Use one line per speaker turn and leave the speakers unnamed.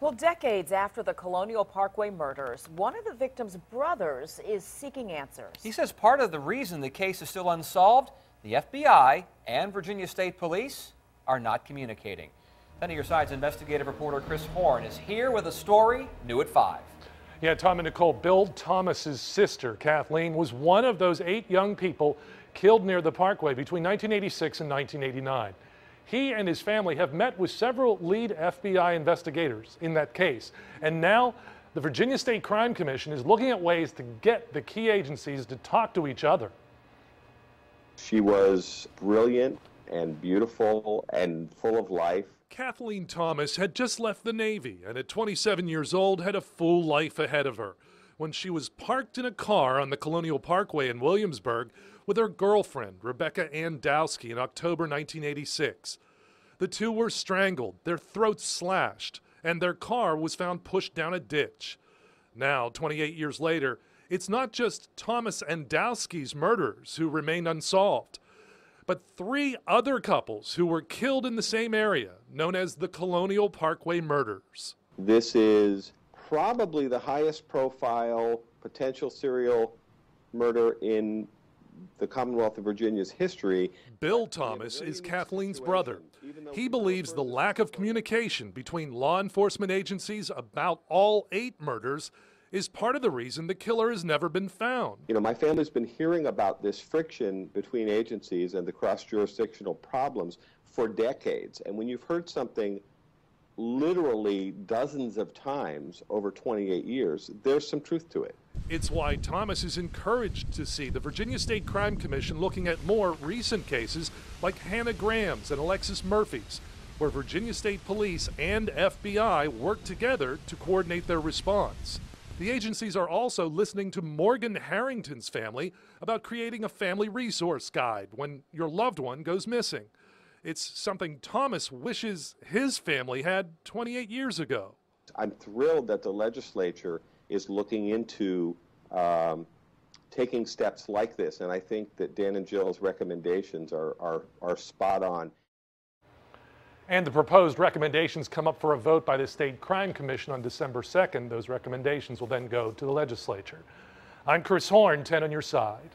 Well, decades after the Colonial Parkway murders, one of the victims' brothers is seeking answers.
He says part of the reason the case is still unsolved, the FBI and Virginia State Police are not communicating. 10 of your side's investigative reporter Chris Horne is here with a story new at 5.
Yeah, Tom and Nicole, Bill Thomas's sister, Kathleen, was one of those 8 young people killed near the Parkway between 1986 and 1989. He and his family have met with several lead FBI investigators in that case. And now the Virginia State Crime Commission is looking at ways to get the key agencies to talk to each other.
She was brilliant and beautiful and full of life.
Kathleen Thomas had just left the Navy and at 27 years old had a full life ahead of her when she was parked in a car on the Colonial Parkway in Williamsburg with her girlfriend, Rebecca Ann Dowski, in October 1986. The two were strangled, their throats slashed, and their car was found pushed down a ditch. Now, 28 years later, it's not just Thomas and Dowski's murderers who remain unsolved, but 3 other couples who were killed in the same area, known as the Colonial Parkway murders.
This is probably the highest profile potential serial murder in the Commonwealth of Virginia's history.
Bill Thomas is Kathleen's brother. He believes the lack of communication between law enforcement agencies about all 8 murders is part of the reason the killer has never been found.
You know, my family's been hearing about this friction between agencies and the cross-jurisdictional problems for decades. And when you've heard something literally dozens of times over 28 years, there's some truth to it.
It's why Thomas is encouraged to see the Virginia State Crime Commission looking at more recent cases like Hannah Graham's and Alexis Murphy's, where Virginia State Police and FBI work together to coordinate their response. The agencies are also listening to Morgan Harrington's family about creating a family resource guide when your loved one goes missing. It's something Thomas wishes his family had 28 years ago.
I'm thrilled that the legislature is looking into taking steps like this, and I think that Dan and Jill's recommendations are spot on.
And the proposed recommendations come up for a vote by the State Crime Commission on December 2nd. Those recommendations will then go to the legislature. I'm Chris Horne, 10 on your side.